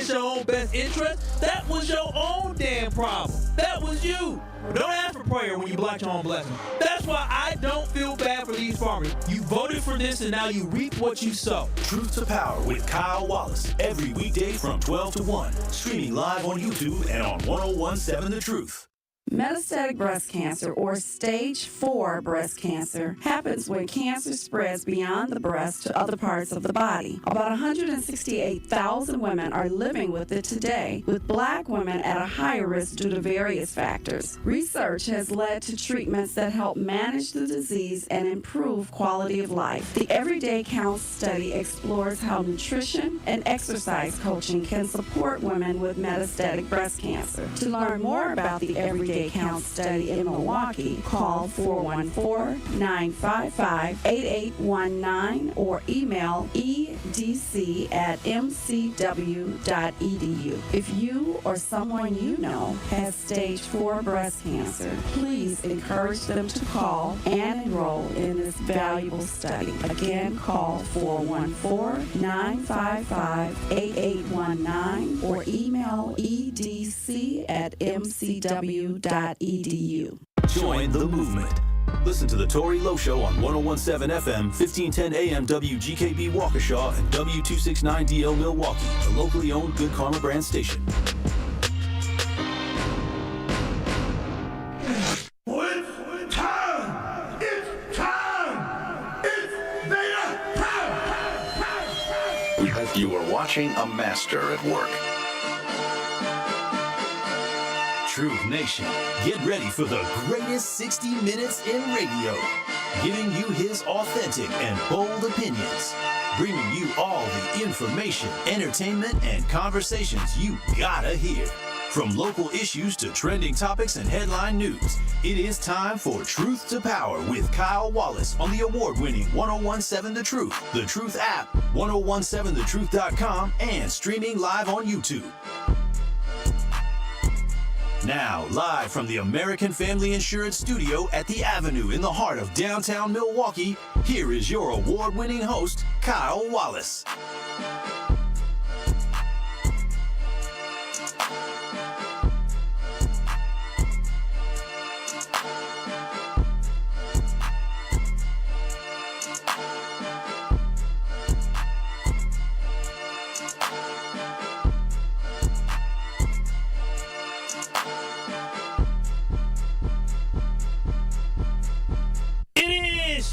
against your own best interest, that was your own damn problem. That was you. Don't ask for prayer when you block your own blessing. That's why I don't feel bad for these farmers. You voted for this and now you reap what you sow. Truth to Power with Kyle Wallace. Every weekday from 12 to 1. Streaming live on YouTube and on 1017 The Truth. Metastatic breast cancer, or stage 4 breast cancer, happens when cancer spreads beyond the breast to other parts of the body. About 168,000 women are living with it today, with Black women at a higher risk due to various factors. Research has led to treatments that help manage the disease and improve quality of life. The Everyday Counts study explores how nutrition and exercise coaching can support women with metastatic breast cancer. To learn more about the Everyday Counts study in Milwaukee, call 414-955-8819 or email edc@mcw.edu. If you or someone you know has stage 4 breast cancer, please encourage them to call and enroll in this valuable study. Again, call 414-955-8819 or email edc@mcw.edu. Join the movement. Listen to the Tory Lowe Show on 1017 FM, 1510 AM WGKB Waukesha and W269DL Milwaukee, a locally owned Good Karma brand station. It's time! It's time! It's beta time! You are watching a master at work. Truth Nation, get ready for the greatest 60 minutes in radio, giving you his authentic and bold opinions, bringing you all the information, entertainment, and conversations you gotta hear. From local issues to trending topics and headline news, it is time for Truth to Power with Kyle Wallace on the award-winning 1017 The Truth, The Truth app, 1017thetruth.com, and streaming live on YouTube. Now, live from the American Family Insurance Studio at the Avenue in the heart of downtown Milwaukee, here is your award-winning host, Kyle Wallace.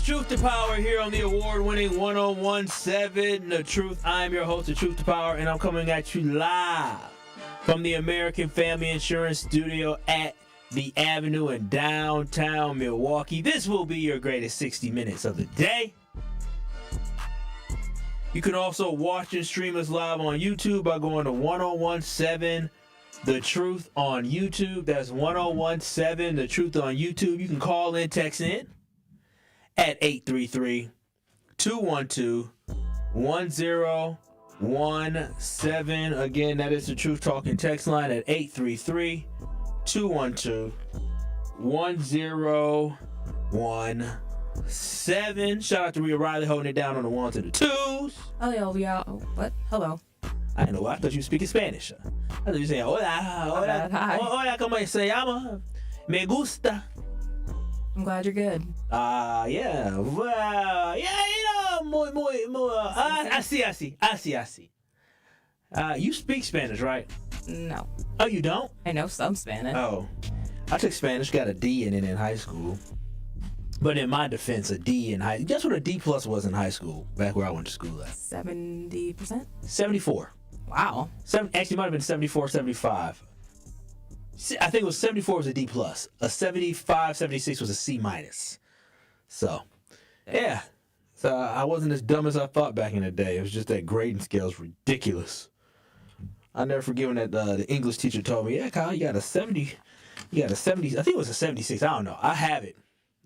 Truth to Power here on the award-winning 1017 The Truth. I'm your host of Truth to Power, and I'm coming at you live from the American Family Insurance Studio at the Avenue in downtown Milwaukee. This will be your greatest 60 minutes of the day. You can also watch and stream us live on YouTube by going to 1017 The Truth on YouTube. That's 1017 The Truth on YouTube. You can call in, text in at 833-212-1017. Again, that is the Truth Talking text line at 833-212-1017. Shout out to Rhea Riley holding it down on the ones and the twos. Hello, y'all. What? Hello. I know. I thought you were speaking Spanish. I thought you were saying, hola, hola, hola, ¿cómo se llama? Me gusta. I'm glad you're good. Yeah. Well, yeah, muy, así. You speak Spanish, right? No. Oh, you don't? I know some Spanish. Oh. I took Spanish, got a D in it in high school. But in my defense, a D in high... Guess what a D plus was in high school, back where I went to school at? 70%? 74. Wow. Actually, it might have been 74, 75. I think it was 74 was a D plus. A 75, 76 was a C minus. So, yeah. So I wasn't as dumb as I thought back in the day. It was just that grading scale is ridiculous. I never forget when that the English teacher told me, yeah, Kyle, you got a 70. You got a 70. I think it was a 76. I don't know. I have it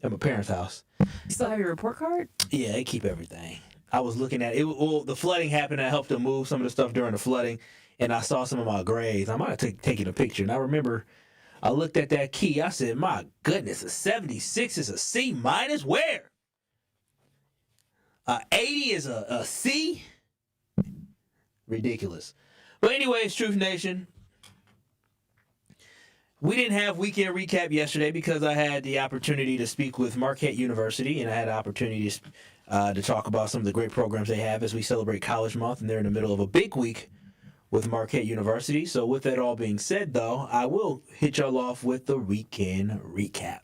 at my parents' house. You still have your report card? Yeah, they keep everything. I was looking at it. Well, the flooding happened. I helped them move some of the stuff during the flooding. And I saw some of my grades. I might have taken a picture. And I remember I looked at that key. I said, my goodness, a 76 is a C minus? Where? 80 is a C? Ridiculous. But anyways, Truth Nation, we didn't have weekend recap yesterday because I had the opportunity to speak with Marquette University, and I had the opportunity to talk about some of the great programs they have as we celebrate College Month, and they're in the middle of a big week with Marquette University. So with that all being said, though, I will hit y'all off with the weekend recap.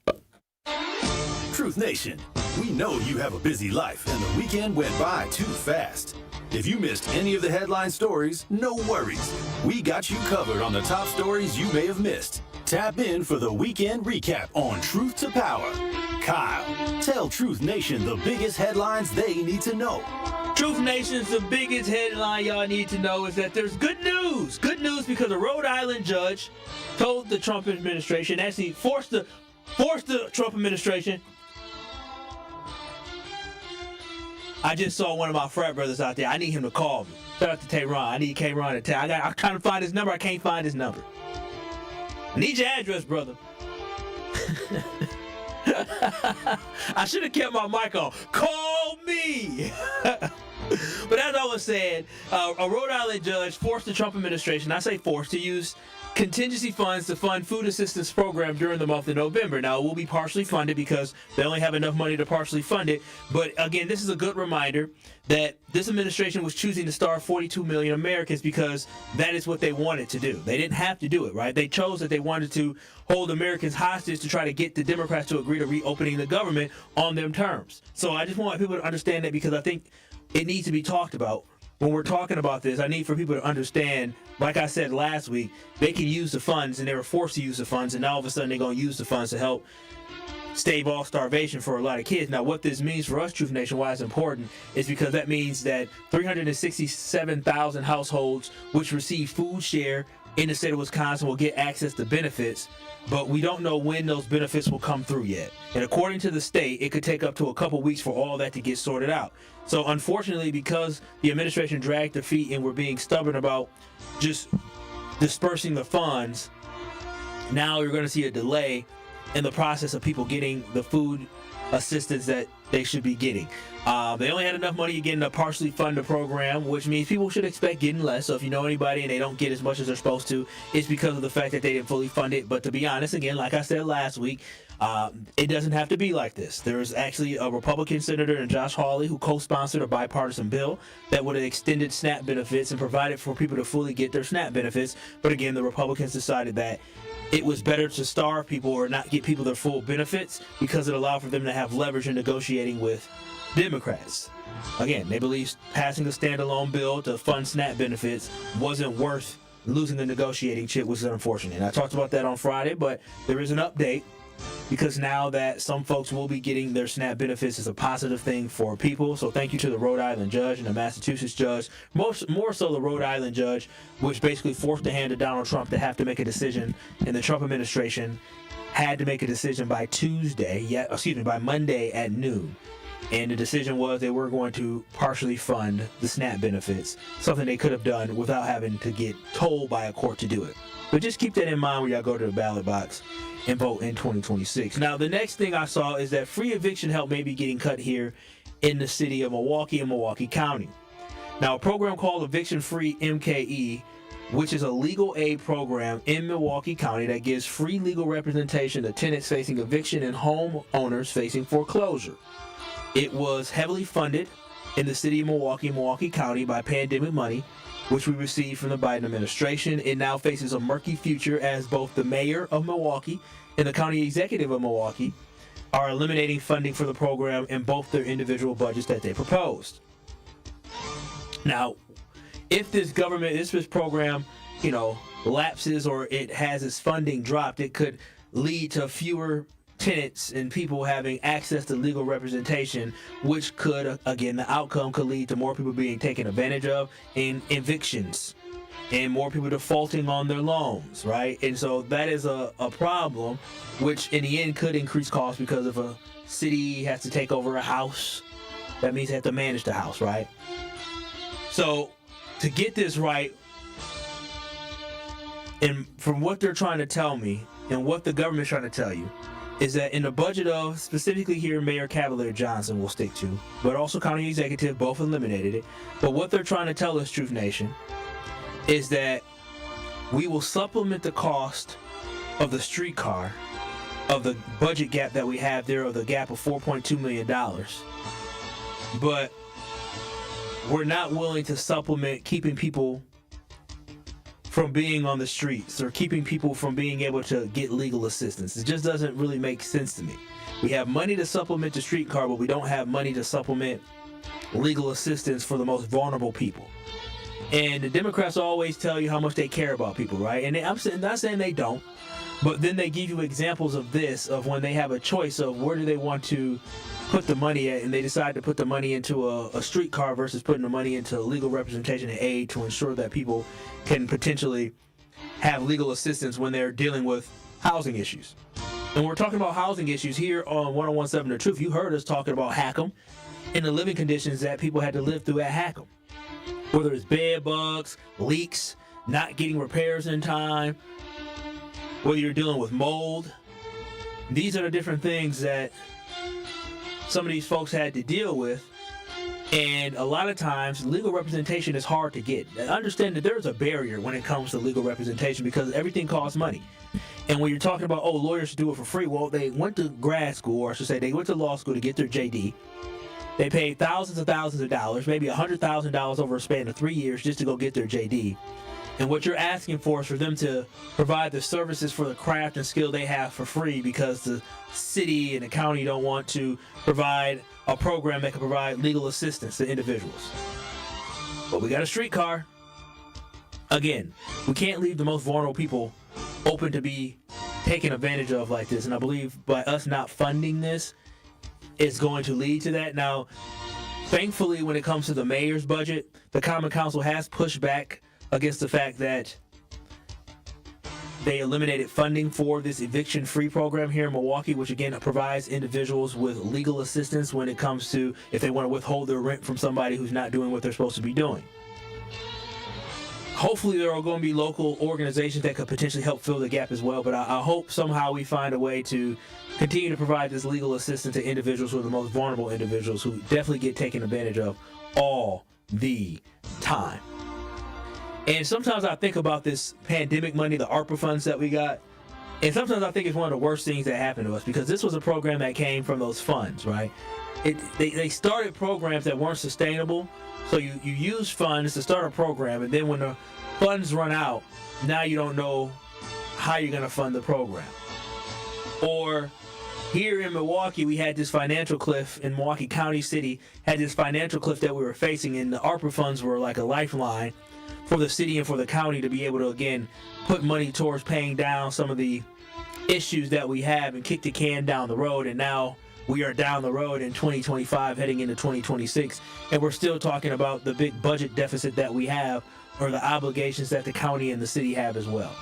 Truth Nation, we know you have a busy life and the weekend went by too fast. If you missed any of the headline stories, no worries. We got you covered on the top stories you may have missed. Tap in for the weekend recap on Truth to Power. Kyle, tell Truth Nation the biggest headlines they need to know. Truth Nation's the biggest headline y'all need to know is that there's good news. Good news because a Rhode Island judge told the Trump administration, actually forced the Trump administration. I just saw one of my frat brothers out there. I need him to call me. Shout out to Tehran. I need K-Ron to tell. I'm trying to find his number. I can't find his number. I need your address, brother. I should have kept my mic on. Call me. But as I was saying, a Rhode Island judge forced the Trump administration, I say forced, to use contingency funds to fund food assistance program during the month of November. Now, it will be partially funded because they only have enough money to partially fund it. But again, this is a good reminder that this administration was choosing to starve 42 million Americans because that is what they wanted to do. They didn't have to do it, right? They chose that they wanted to hold Americans hostage to try to get the Democrats to agree to reopening the government on them terms. So I just want people to understand that because I think it needs to be talked about. When we're talking about this, I need for people to understand, like I said last week, they can use the funds and they were forced to use the funds, and now all of a sudden they're going to use the funds to help stave off starvation for a lot of kids. Now, what this means for us, Truth Nation, why it's important, is because that means that 367,000 households which receive food share in the state of Wisconsin will get access to benefits, but we don't know when those benefits will come through yet. And according to the state, it could take up to a couple weeks for all that to get sorted out. So unfortunately, because the administration dragged their feet and were being stubborn about just dispersing the funds, now you're going to see a delay in the process of people getting the food assistance that they should be getting. They only had enough money again to partially fund the program, which means people should expect getting less. So if you know anybody and they don't get as much as they're supposed to, it's because of the fact that they didn't fully fund it. But to be honest, again, like I said last week, it doesn't have to be like this. There's actually a Republican senator and Josh Hawley who co-sponsored a bipartisan bill that would have extended SNAP benefits and provided for people to fully get their SNAP benefits. But again, the Republicans decided that it was better to starve people or not get people their full benefits because it allowed for them to have leverage in negotiating with Democrats. Again, they believe passing a standalone bill to fund SNAP benefits wasn't worth losing the negotiating chip, which is unfortunate. And I talked about that on Friday, but there is an update because now that some folks will be getting their SNAP benefits is a positive thing for people. So thank you to the Rhode Island judge and the Massachusetts judge, more so the Rhode Island judge, which basically forced the hand of Donald Trump to have to make a decision, and the Trump administration had to make a decision by Monday at noon. And the decision was they were going to partially fund the SNAP benefits, something they could have done without having to get told by a court to do it. But just keep that in mind when y'all go to the ballot box and vote in 2026. Now, the next thing I saw is that free eviction help may be getting cut here in the city of Milwaukee and Milwaukee County. Now, a program called Eviction Free MKE, which is a legal aid program in Milwaukee County that gives free legal representation to tenants facing eviction and homeowners facing foreclosure. It was heavily funded in the city of Milwaukee and Milwaukee County by pandemic money, which we received from the Biden administration. It now faces a murky future as both the mayor of Milwaukee and the county executive of Milwaukee are eliminating funding for the program in both their individual budgets that they proposed. Now, if this program, lapses or it has its funding dropped, it could lead to fewer tenants and people having access to legal representation, which could, again, the outcome could lead to more people being taken advantage of in evictions and more people defaulting on their loans, right? And so that is a problem, which in the end could increase costs because if a city has to take over a house, that means they have to manage the house, right? So to get this right, and from what they're trying to tell me and what the government's trying to tell you, is that in the budget of, specifically here, Mayor Cavalier Johnson will stick to, but also county executive, both eliminated it. But what they're trying to tell us, Truth Nation, is that we will supplement the cost of the streetcar, of the budget gap that we have there, of the gap of $4.2 million. But we're not willing to supplement keeping people from being on the streets or keeping people from being able to get legal assistance. It just doesn't really make sense to me. We have money to supplement the streetcar, but we don't have money to supplement legal assistance for the most vulnerable people. And the Democrats always tell you how much they care about people, right? And I'm not saying they don't, but then they give you examples of this, of when they have a choice of where do they want to put the money at, and they decide to put the money into a streetcar versus putting the money into legal representation and aid to ensure that people can potentially have legal assistance when they're dealing with housing issues. And we're talking about housing issues here on 101.7 The Truth. You heard us talking about Hackham and the living conditions that people had to live through at Hackham. Whether it's bed bugs, leaks, not getting repairs in time, whether you're dealing with mold. These are the different things that some of these folks had to deal with. And a lot of times, legal representation is hard to get. Understand that there's a barrier when it comes to legal representation because everything costs money. And when you're talking about, oh, lawyers should do it for free, well, they went to grad school, or I should say they went to law school to get their JD. They paid thousands of dollars, maybe $100,000 over a span of 3 years just to go get their JD. And what you're asking for is for them to provide the services for the craft and skill they have for free because the city and the county don't want to provide a program that can provide legal assistance to individuals. But we got a streetcar. Again, we can't leave the most vulnerable people open to be taken advantage of like this. And I believe by us not funding this, it's going to lead to that. Now, thankfully, when it comes to the mayor's budget, the Common Council has pushed back against the fact that they eliminated funding for this Eviction Free program here in Milwaukee, which again provides individuals with legal assistance when it comes to if they want to withhold their rent from somebody who's not doing what they're supposed to be doing. Hopefully there are going to be local organizations that could potentially help fill the gap as well, but I hope somehow we find a way to continue to provide this legal assistance to individuals who are the most vulnerable individuals who definitely get taken advantage of all the time. And sometimes I think about this pandemic money, the ARPA funds that we got, and sometimes I think it's one of the worst things that happened to us because this was a program that came from those funds, right? They started programs that weren't sustainable. So you use funds to start a program, and then when the funds run out, now you don't know how you're going to fund the program. Or here in Milwaukee, we had this financial cliff in Milwaukee County City, had this financial cliff that we were facing, and the ARPA funds were like a lifeline for the city and for the county to be able to, again, put money towards paying down some of the issues that we have and kick the can down the road. And now we are down the road in 2025 heading into 2026, and we're still talking about the big budget deficit that we have or the obligations that the county and the city have as well.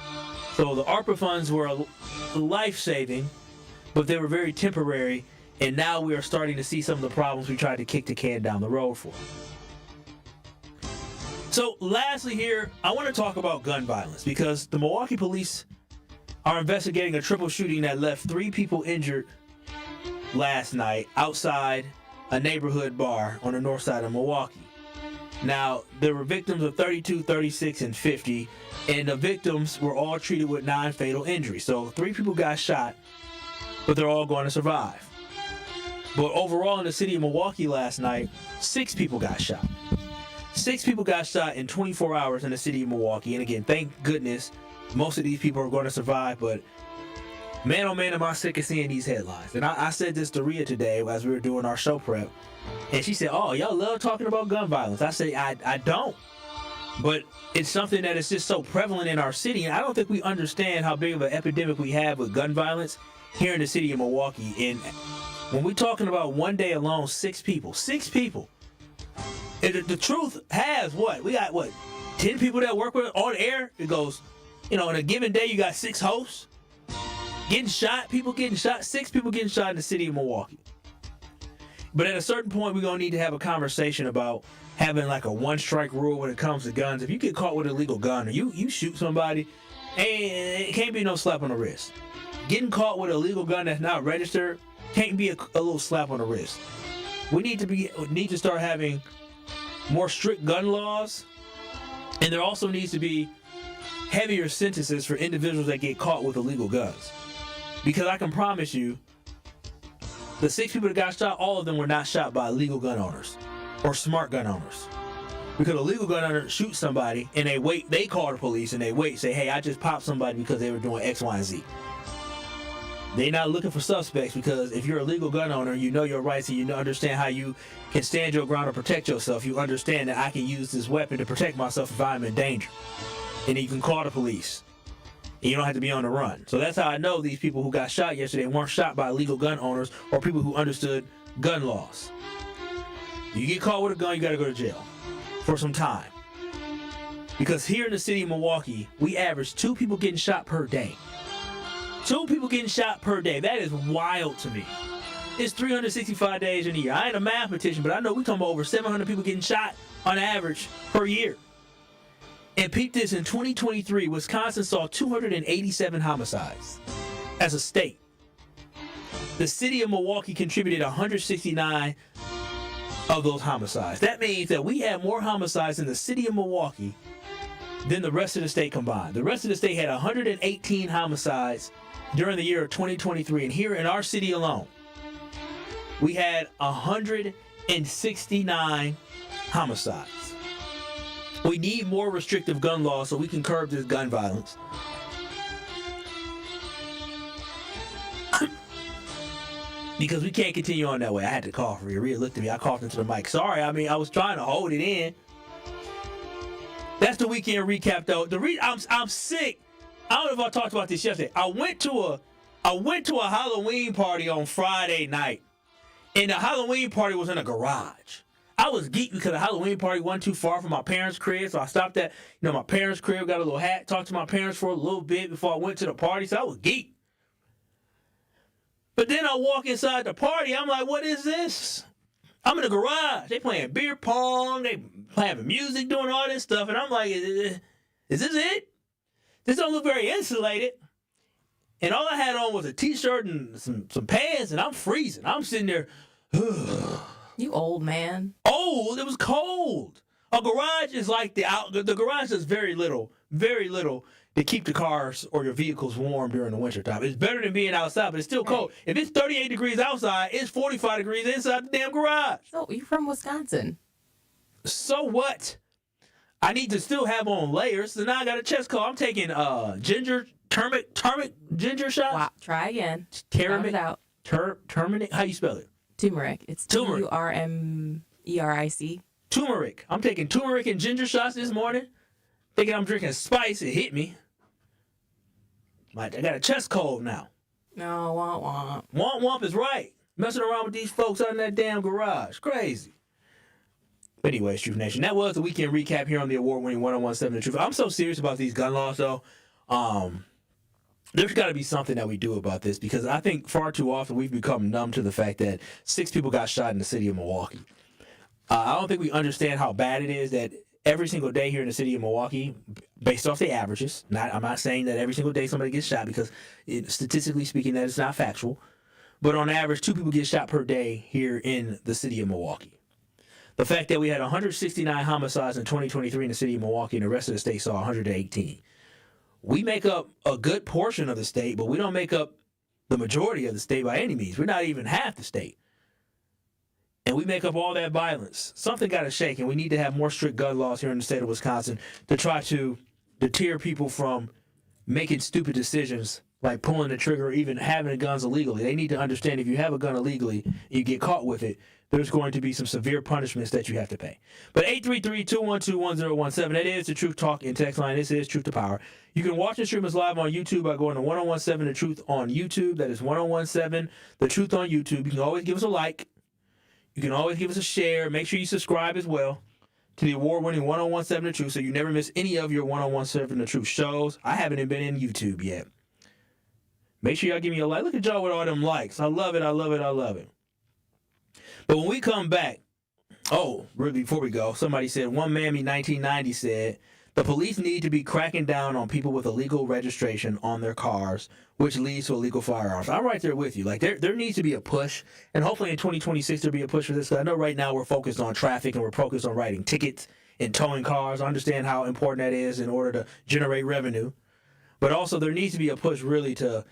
So the ARPA funds were life-saving, but they were very temporary, and now we are starting to see some of the problems we tried to kick the can down the road for. So lastly here, I want to talk about gun violence because the Milwaukee police are investigating a triple shooting that left 3 people injured last night outside a neighborhood bar on the north side of Milwaukee. Now, there were victims of 32, 36, and 50, and the victims were all treated with non-fatal injuries. So 3 people got shot, but they're all going to survive. But overall in the city of Milwaukee last night, 6 people got shot. 6 people got shot in 24 hours in the city of Milwaukee. And again, thank goodness most of these people are going to survive, but man, oh man, am I sick of seeing these headlines. And I said this to Rhea today as we were doing our show prep. And she said, oh, y'all love talking about gun violence. I say, I don't. But it's something that is just so prevalent in our city. And I don't think we understand how big of an epidemic we have with gun violence here in the city of Milwaukee. And when we're talking about one day alone, 6 people. 6 people. And the truth has what? We got, 10 people that work with on air? It goes, in a given day, you got 6 hosts. Getting shot, people getting shot, 6 people getting shot in the city of Milwaukee. But at a certain point, we're going to need to have a conversation about having like a 1-strike rule when it comes to guns. If you get caught with an illegal gun or you shoot somebody, it can't be no slap on the wrist. Getting caught with an illegal gun that's not registered can't be a little slap on the wrist. We need to start having more strict gun laws And there also needs to be heavier sentences for individuals that get caught with illegal guns. Because I can promise you, the 6 people that got shot, all of them were not shot by illegal gun owners or smart gun owners. Because a legal gun owner shoots somebody and they call the police and they wait, say, hey, I just popped somebody because they were doing X, Y, and Z. They're not looking for suspects because if you're a legal gun owner, you know your rights and you understand how you can stand your ground or protect yourself. You understand that I can use this weapon to protect myself if I'm in danger. And you can call the police. And you don't have to be on the run. So that's how I know these people who got shot yesterday weren't shot by illegal gun owners or people who understood gun laws. You get caught with a gun, you got to go to jail for some time. Because here in the city of Milwaukee, we average 2 people getting shot per day. 2 people getting shot per day. That is wild to me. It's 365 days in a year. I ain't a mathematician, but I know we talking about over 700 people getting shot on average per year. And peep this, in 2023, Wisconsin saw 287 homicides as a state. The city of Milwaukee contributed 169 of those homicides. That means that we had more homicides in the city of Milwaukee than the rest of the state combined. The rest of the state had 118 homicides during the year of 2023. And here in our city alone, we had 169 homicides. We need more restrictive gun laws so we can curb this gun violence. Because we can't continue on that way. I had to cough. Rhea looked at me. I coughed into the mic. Sorry, I was trying to hold it in. That's the weekend recap, though. I'm sick. I don't know if I talked about this yesterday. I went to a Halloween party on Friday night, and the Halloween party was in a garage. I was geeked because the Halloween party wasn't too far from my parents' crib, so I stopped at my parents' crib, got a little hat, talked to my parents for a little bit before I went to the party, so I was geeked. But then I walk inside the party, I'm like, what is this? I'm in the garage. They playing beer pong, they playing music, doing all this stuff, and I'm like, is this it? This don't look very insulated. And all I had on was a t-shirt and some pants, and I'm freezing. I'm sitting there, You old man. Old? It was cold. A garage is like the garage does very little to keep the cars or your vehicles warm during the wintertime. It's better than being outside, but it's still cold. If it's 38 degrees outside, it's 45 degrees inside the damn garage. So you're from Wisconsin. So what? I need to still have on layers. So now I got a chest cold. I'm taking turmeric ginger shots. Wow. Try again. Turmeric. Out. Turmeric. How you spell it? Turmeric. It's Turmeric. Turmeric. Turmeric. I'm taking turmeric and ginger shots this morning. Thinking I'm drinking spice. It hit me. I got a chest cold now. No, womp womp. Womp womp is right. Messing around with these folks out in that damn garage. Crazy. But anyways, Truth Nation, that was the weekend recap here on the award-winning 1017 The Truth. I'm so serious about these gun laws, though. There's got to be something that we do about this because I think far too often we've become numb to the fact that 6 people got shot in the city of Milwaukee. I don't think we understand how bad it is that every single day here in the city of Milwaukee, based off the averages, I'm not saying that every single day somebody gets shot because statistically speaking that is not factual, but on average 2 people get shot per day here in the city of Milwaukee. The fact that we had 169 homicides in 2023 in the city of Milwaukee and the rest of the state saw 118. We make up a good portion of the state, but we don't make up the majority of the state by any means. We're not even half the state. And we make up all that violence. Something got to shake, and we need to have more strict gun laws here in the state of Wisconsin to try to deter people from making stupid decisions like pulling the trigger or even having guns illegally. They need to understand if you have a gun illegally and you get caught with it, there's going to be some severe punishments that you have to pay. But 833-212-1017, that is the Truth Talk and text line. This is Truth to Power. You can watch and stream us live on YouTube by going to 1017 The Truth on YouTube. That is 1017 The Truth on YouTube. You can always give us a like. You can always give us a share. Make sure you subscribe as well to the award-winning 1017 The Truth so you never miss any of your 1017 The Truth shows. I haven't even been in YouTube yet. Make sure y'all give me a like. Look at y'all with all them likes. I love it. I love it. I love it. But when we come back, really, before we go, somebody said, one Mammy 1990 said, the police need to be cracking down on people with illegal registration on their cars, which leads to illegal firearms. I'm right there with you. Like, there needs to be a push, and hopefully in 2026 there'll be a push for this. I know right now we're focused on traffic and we're focused on writing tickets in towing cars. I understand how important that is in order to generate revenue. But also there needs to be a push really to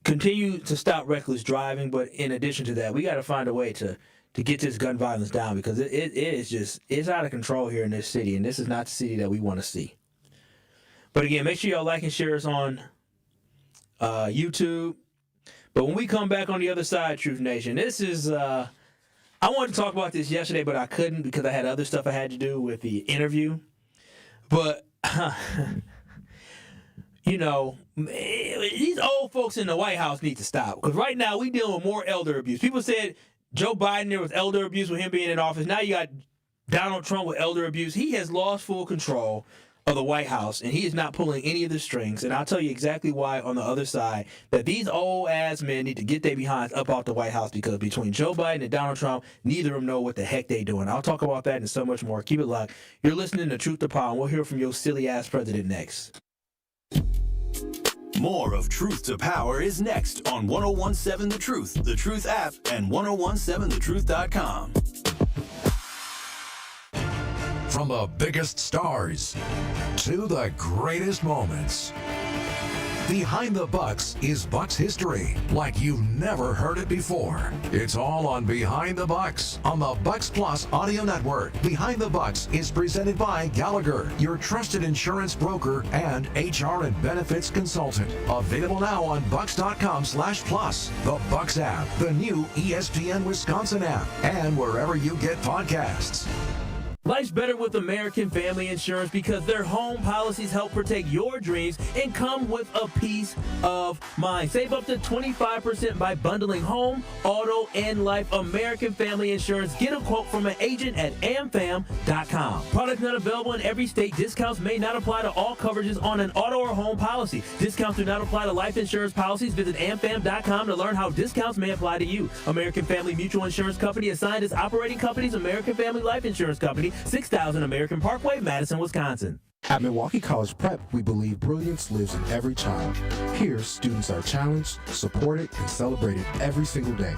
continue to stop reckless driving. But in addition to that, we got to find a way to get this gun violence down, because it's out of control here in this city, and this is not the city that we want to see. But again, make sure y'all like and share us on YouTube. But when we come back on the other side, Truth Nation, this is I wanted to talk about this yesterday, but I couldn't because I had other stuff I had to do with the interview. But you know, these old folks in the White House need to stop, because right now we dealing with more elder abuse. People said Joe Biden, there was elder abuse with him being in office. Now you got Donald Trump with elder abuse. He has lost full control of the White House, and he is not pulling any of the strings. And I'll tell you exactly why on the other side, that these old-ass men need to get their behinds up off the White House, because between Joe Biden and Donald Trump, neither of them know what the heck they doing. I'll talk about that and so much more. Keep it locked. You're listening to Truth to Power, and we'll hear from your silly-ass president next. More of Truth to Power is next on 1017 The Truth, The Truth app, and 1017thetruth.com. From the biggest stars to the greatest moments, Behind the Bucks is Bucks history like you've never heard it before. It's all on Behind the Bucks on the Bucks Plus audio network. Behind the Bucks is presented by Gallagher, your trusted insurance broker and HR and benefits consultant. Available now on bucks.com/plus, the Bucks app, the new ESPN Wisconsin app, and wherever you get podcasts. Life's better with American Family Insurance, because their home policies help protect your dreams and come with a peace of mind. Save up to 25% by bundling home, auto, and life. American Family Insurance. Get a quote from an agent at amfam.com. Products not available in every state. Discounts may not apply to all coverages on an auto or home policy. Discounts do not apply to life insurance policies. Visit amfam.com to learn how discounts may apply to you. American Family Mutual Insurance Company, assigned as operating companies, American Family Life Insurance Company, 6000 American Parkway, Madison, Wisconsin. At Milwaukee College Prep, we believe brilliance lives in every child. Here, students are challenged, supported, and celebrated every single day.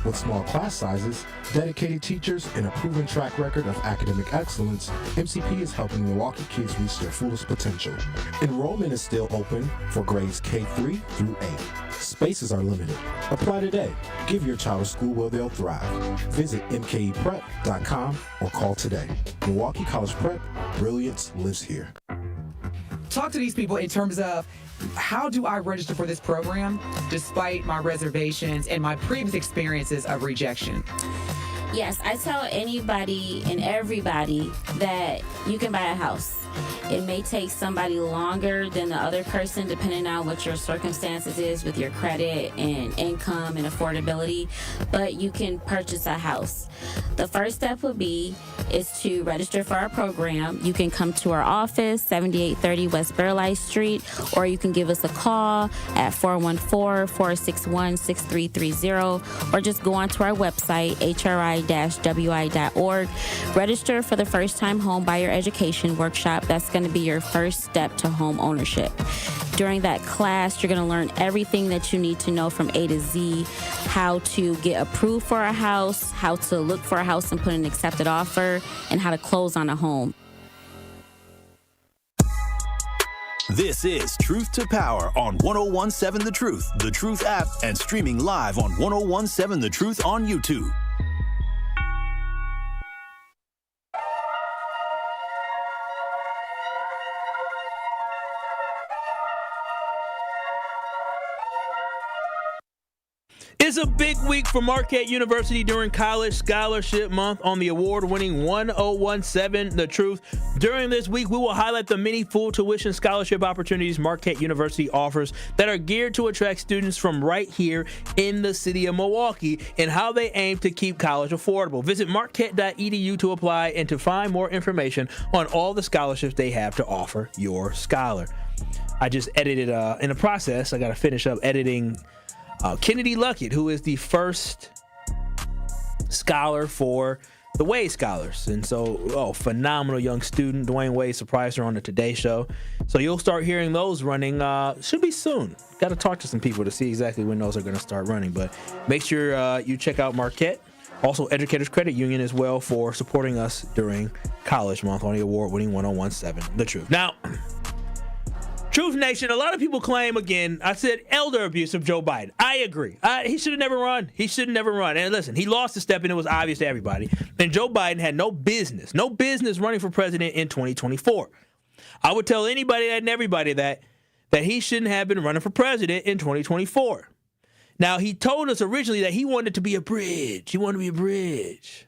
With small class sizes, dedicated teachers, and a proven track record of academic excellence, MCP is helping Milwaukee kids reach their fullest potential. Enrollment is still open for grades K-3 through 8. Spaces are limited. Apply today. Give your child a school where they'll thrive. Visit mkeprep.com or call today. Milwaukee College Prep, brilliance lives here. Talk to these people in terms of, how do I register for this program despite my reservations and my previous experiences of rejection? Yes, I tell anybody and everybody that you can buy a house. It may take somebody longer than the other person, depending on what your circumstances is with your credit and income and affordability, but you can purchase a house. The first step would be is to register for our program. You can come to our office, 7830 West Burleigh Street, or you can give us a call at 414-461-6330, or just go onto our website, hri-wi.org. Register for the first-time home buyer education workshop. That's going to be your first step to home ownership. During that class, you're going to learn everything that you need to know from A to Z, how to get approved for a house, how to look for a house and put an accepted offer, and how to close on a home. This is Truth to Power on 1017 The Truth app, and streaming live on 1017 The Truth on YouTube. It's a big week for Marquette University during College Scholarship Month on the award-winning 1017 The Truth. During this week, we will highlight the many full tuition scholarship opportunities Marquette University offers that are geared to attract students from right here in the city of Milwaukee, and how they aim to keep college affordable. Visit marquette.edu to apply and to find more information on all the scholarships they have to offer your scholar. I just edited, in the process, I got to finish up editing Kennedy Luckett, who is the first scholar for the Wade Scholars. And so, phenomenal young student. Dwayne Wade surprised her on the Today Show. So you'll start hearing those running, should be soon. Got to talk to some people to see exactly when those are going to start running. But make sure you check out Marquette Also, Educators Credit Union as well for supporting us during College Month on the award-winning 101.7 The Truth. Now, Truth Nation, a lot of people claim, again, I said elder abuse of Joe Biden. I agree. He should have never run. He should have never run. And listen, he lost a step, and it was obvious to everybody. And Joe Biden had no business running for president in 2024. I would tell anybody and everybody that he shouldn't have been running for president in 2024. Now, he told us originally that he wanted to be a bridge. He wanted to be a bridge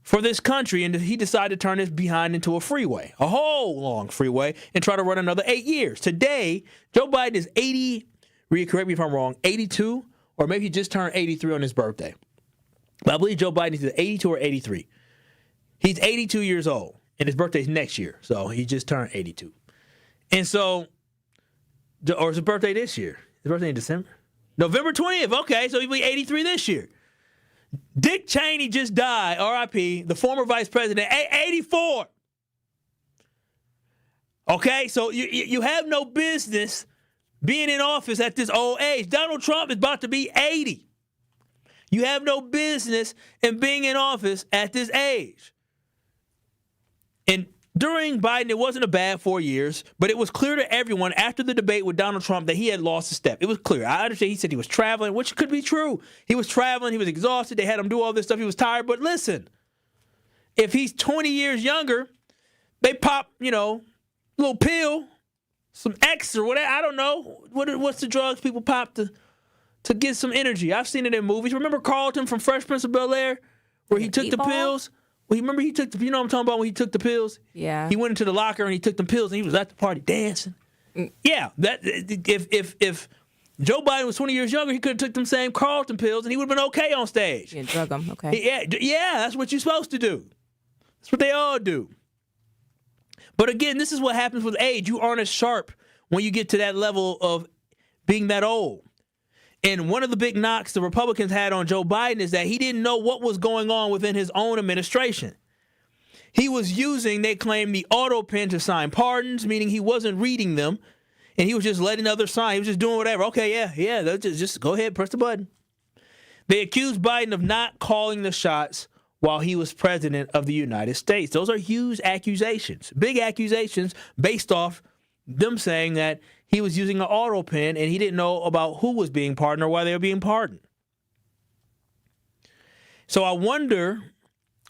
for this country, and he decided to turn this behind into a freeway, a whole long freeway, and try to run another 8 years. Today, Joe Biden is 80, Rhea, correct me if I'm wrong, 82, or maybe he just turned 83 on his birthday. But I believe Joe Biden is 82 or 83. He's 82 years old, and his birthday's next year, so he just turned 82. And so, or is his birthday this year? His birthday in December? November 20th, okay, so he'll be 83 this year. Dick Cheney just died, R.I.P., the former vice president, 84. Okay, so you have no business being in office at this old age. Donald Trump is about to be 80. You have no business in being in office at this age. And during Biden, it wasn't a bad 4 years, but it was clear to everyone after the debate with Donald Trump that he had lost a step. It was clear. I understand he said he was traveling, which could be true. He was traveling. He was exhausted. They had him do all this stuff. He was tired. But listen, if he's 20 years younger, they pop, little pill, some X or whatever. I don't know. What's the drugs people pop to get some energy? I've seen it in movies. Remember Carlton from Fresh Prince of Bel-Air where he took the pills? Well, remember he took you know what I'm talking about when he took the pills? Yeah. He went into the locker and he took the pills and he was at the party dancing. Yeah, that if Joe Biden was 20 years younger, he could have took them same Carlton pills and he would have been okay on stage. Yeah, drug them, okay. Yeah, that's what you're supposed to do. That's what they all do. But again, this is what happens with age. You aren't as sharp when you get to that level of being that old. And one of the big knocks the Republicans had on Joe Biden is that he didn't know what was going on within his own administration. He was using, they claim, the auto pen to sign pardons, meaning he wasn't reading them, and he was just letting others sign. He was just doing whatever. Okay, yeah, just go ahead, press the button. They accused Biden of not calling the shots while he was president of the United States. Those are huge accusations, big accusations based off them saying that he was using an auto pen and he didn't know about who was being pardoned or why they were being pardoned. So I wonder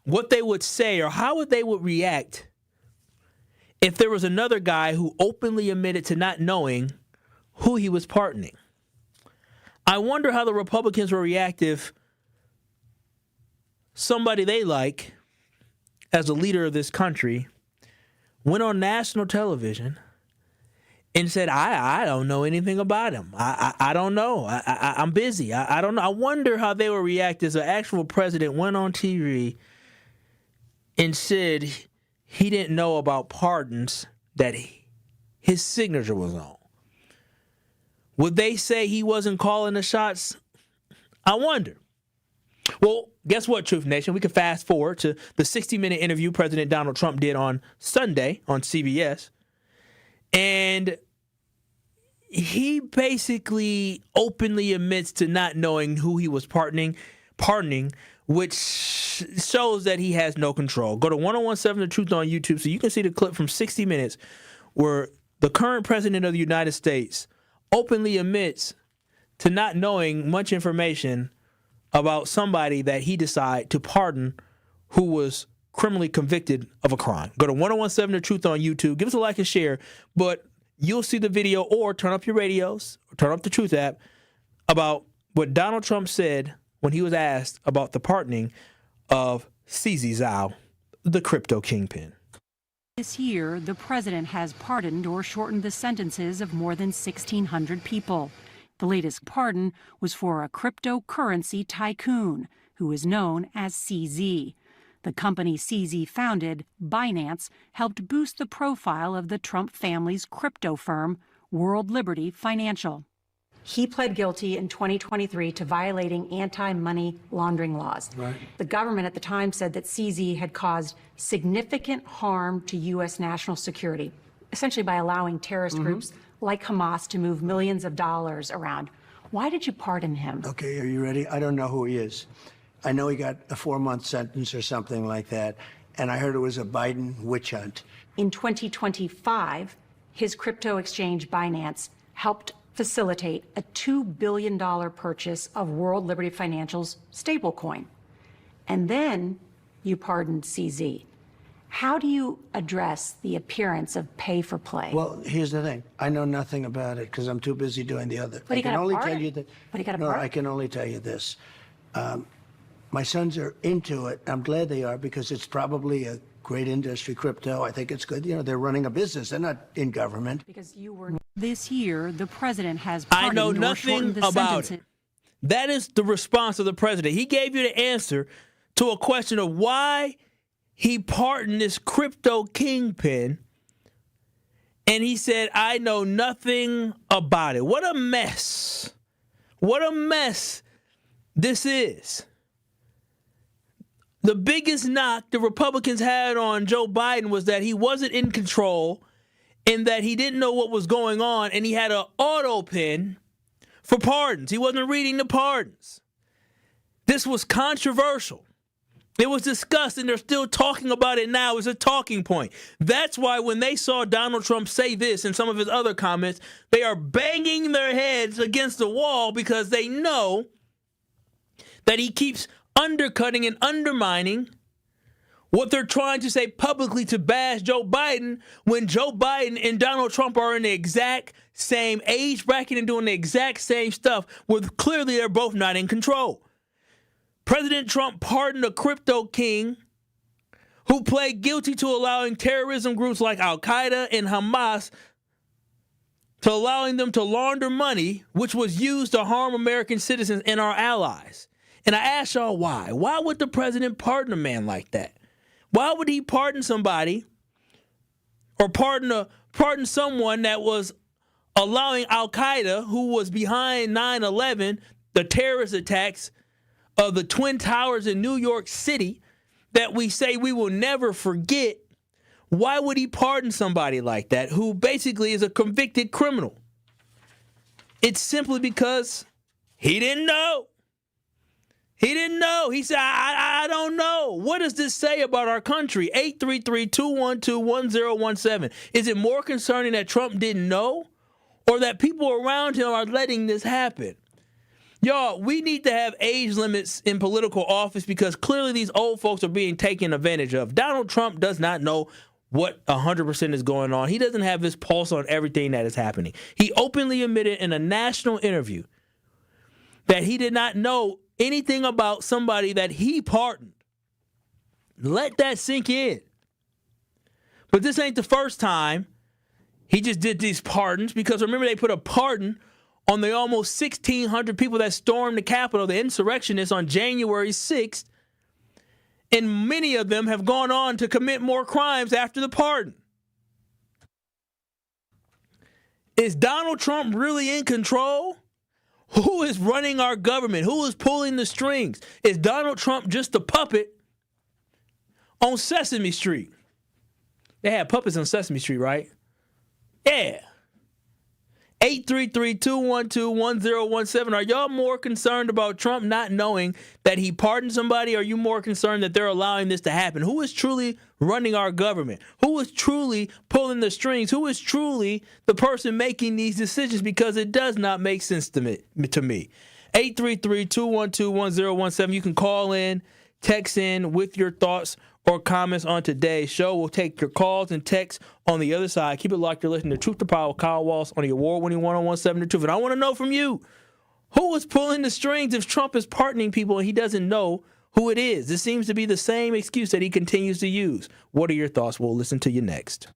what they would say or how they would react if there was another guy who openly admitted to not knowing who he was pardoning. I wonder how the Republicans would react if somebody they like as a leader of this country went on national television and said, I don't know anything about him. I don't know. I'm busy. I don't know. I wonder how they would react as an actual president went on TV and said he didn't know about pardons that his signature was on. Would they say he wasn't calling the shots? I wonder. Well, guess what, Truth Nation? We can fast forward to the 60-minute interview President Donald Trump did on Sunday on CBS. And he basically openly admits to not knowing who he was pardoning, which shows that he has no control. Go to 101.7 The Truth on YouTube so you can see the clip from 60 Minutes where the current president of the United States openly admits to not knowing much information about somebody that he decided to pardon who was criminally convicted of a crime. Go to 101.7 The Truth on YouTube. Give us a like and share, but you'll see the video or turn up your radios, or turn up the Truth app about what Donald Trump said when he was asked about the pardoning of CZ Zhao, the crypto kingpin. This year, the president has pardoned or shortened the sentences of more than 1,600 people. The latest pardon was for a cryptocurrency tycoon who is known as CZ. The company CZ founded, Binance, helped boost the profile of the Trump family's crypto firm, World Liberty Financial. He pled guilty in 2023 to violating anti-money laundering laws. Right. The government at the time said that CZ had caused significant harm to U.S. national security, essentially by allowing terrorist groups like Hamas to move millions of dollars around. Why did you pardon him? Okay, are you ready? I don't know who he is. I know he got a 4-month sentence or something like that, and I heard it was a Biden witch hunt. In 2025, his crypto exchange Binance helped facilitate a $2 billion purchase of World Liberty Financial's stablecoin. And then you pardoned CZ. How do you address the appearance of pay for play? Well, here's the thing. I know nothing about it because I'm too busy doing the other. But he got a pardon. No, I can only tell you this. My sons are into it. I'm glad they are because it's probably a great industry, crypto. I think it's good. You know, they're running a business. They're not in government. Because you were. This year, the president has I know pardoned or shortened nothing the about sentences. it. That is the response of the president. He gave you the answer to a question of why he pardoned this crypto kingpin, and he said, I know nothing about it. What a mess. What a mess this is. The biggest knock the Republicans had on Joe Biden was that he wasn't in control and that he didn't know what was going on, and he had an auto pen for pardons. He wasn't reading the pardons. This was controversial. It was discussed, and they're still talking about it now as a talking point. That's why when they saw Donald Trump say this and some of his other comments, they are banging their heads against the wall because they know that he keeps undercutting and undermining what they're trying to say publicly to bash Joe Biden when Joe Biden and Donald Trump are in the exact same age bracket and doing the exact same stuff where clearly they're both not in control. President Trump pardoned a crypto king who pled guilty to allowing terrorism groups like Al-Qaeda and Hamas to allowing them to launder money, which was used to harm American citizens and our allies. And I ask y'all why. Why would the president pardon a man like that? Why would he pardon somebody or pardon someone that was allowing Al-Qaeda, who was behind 9/11, the terrorist attacks of the Twin Towers in New York City that we say we will never forget? Why would he pardon somebody like that who basically is a convicted criminal? It's simply because he didn't know. He didn't know. He said, I don't know. What does this say about our country? 833-212-1017. Is it more concerning that Trump didn't know or that people around him are letting this happen? Y'all, we need to have age limits in political office because clearly these old folks are being taken advantage of. Donald Trump does not know what 100% is going on. He doesn't have his pulse on everything that is happening. He openly admitted in a national interview that he did not know anything about somebody that he pardoned. Let that sink in. But this ain't the first time he just did these pardons because remember they put a pardon on the almost 1,600 people that stormed the Capitol, the insurrectionists, on January 6th, and many of them have gone on to commit more crimes after the pardon. Is Donald Trump really in control? Who is running our government? Who is pulling the strings? Is Donald Trump just a puppet on Sesame Street? They had puppets on Sesame Street, right? Yeah. 833-212-1017. Are y'all more concerned about Trump not knowing that he pardoned somebody? Or are you more concerned that they're allowing this to happen? Who is truly running our government? Who is truly pulling the strings? Who is truly the person making these decisions? Because it does not make sense to me. 833-212-1017. You can call in, text in with your thoughts or comments on today's show. We'll take your calls and texts on the other side. Keep it locked. You're listening to Truth to Power with Kyle Wallace on the award-winning 101.7 The Truth. And I want to know from you, who is pulling the strings if Trump is pardoning people and he doesn't know who it is? This seems to be the same excuse that he continues to use. What are your thoughts? We'll listen to you next.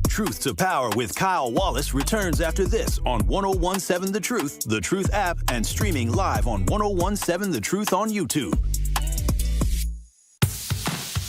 Truth to Power with Kyle Wallace returns after this on 101.7 The Truth app, and streaming live on 101.7 The Truth on YouTube.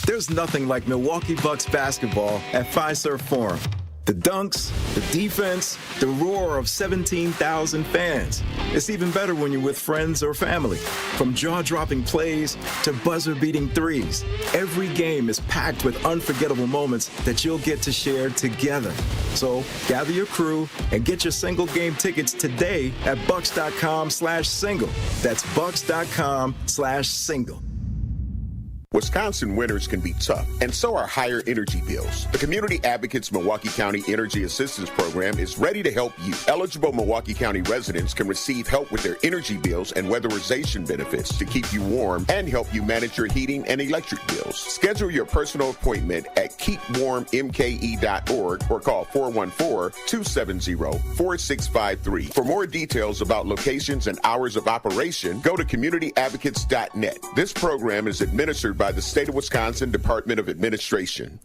There's nothing like Milwaukee Bucks basketball at Fiserv Forum. The dunks, the defense, the roar of 17,000 fans. It's even better when you're with friends or family. From jaw-dropping plays to buzzer-beating threes, every game is packed with unforgettable moments that you'll get to share together. So gather your crew and get your single game tickets today at bucks.com/single. That's bucks.com/single. Wisconsin winters can be tough, and so are higher energy bills. The Community Advocates Milwaukee County Energy Assistance Program is ready to help you. Eligible Milwaukee County residents can receive help with their energy bills and weatherization benefits to keep you warm and help you manage your heating and electric bills. Schedule your personal appointment at keepwarmmke.org or call 414-270-4653. For more details about locations and hours of operation, go to communityadvocates.net. This program is administered by the State of Wisconsin Department of Administration.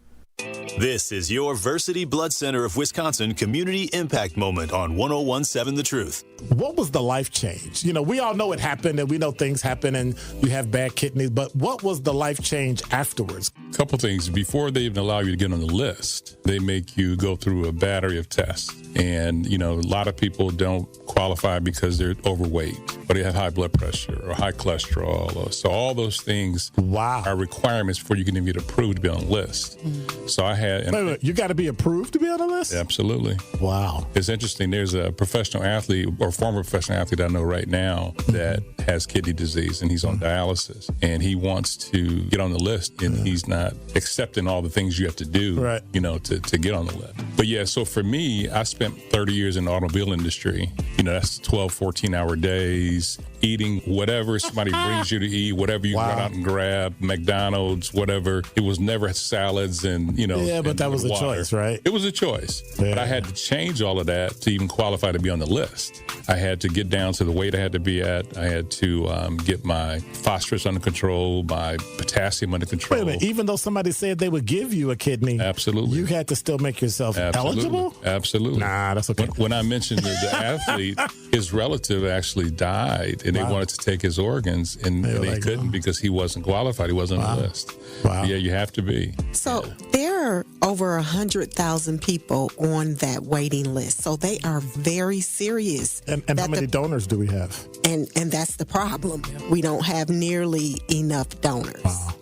This is your Versity Blood Center of Wisconsin Community Impact Moment on 101.7 The Truth. What was the life change? You know, we all know it happened and we know things happen and you have bad kidneys, but what was the life change afterwards? A couple things. Before they even allow you to get on the list, they make you go through a battery of tests. And, you know, a lot of people don't qualify because they're overweight or they have high blood pressure or high cholesterol. So all those things are requirements before you can even get approved to be on the list. So I had... Wait, you got to be approved to be on the list? Absolutely. Wow. It's interesting. There's a professional athlete or former professional athlete I know right now that has kidney disease and he's on dialysis and he wants to get on the list and he's not accepting all the things you have to do, you know, to get on the list. But yeah, so for me, I spent 30 years in the automobile industry. You know, that's 12, 14-hour days, eating whatever somebody brings you to eat, whatever you run out and grab, McDonald's, whatever. It was never salads and, you know. Yeah, but that was a choice, right? It was a choice. Yeah. But I had to change all of that to even qualify to be on the list. I had to get down to the weight I had to be at. I had to get my phosphorus under control, my potassium under control. Wait a minute, even though somebody said they would give you a kidney, absolutely, you had to still make yourself eligible? Absolutely. Nah, that's okay. When I mentioned the athlete, his relative actually died, and they wanted to take his organs, and they couldn't because he wasn't qualified. He wasn't on the list. Wow. Yeah, you have to be. So there are over 100,000 people on that waiting list. So they are very serious. And how many donors do we have? And that's the problem. We don't have nearly enough donors. Wow.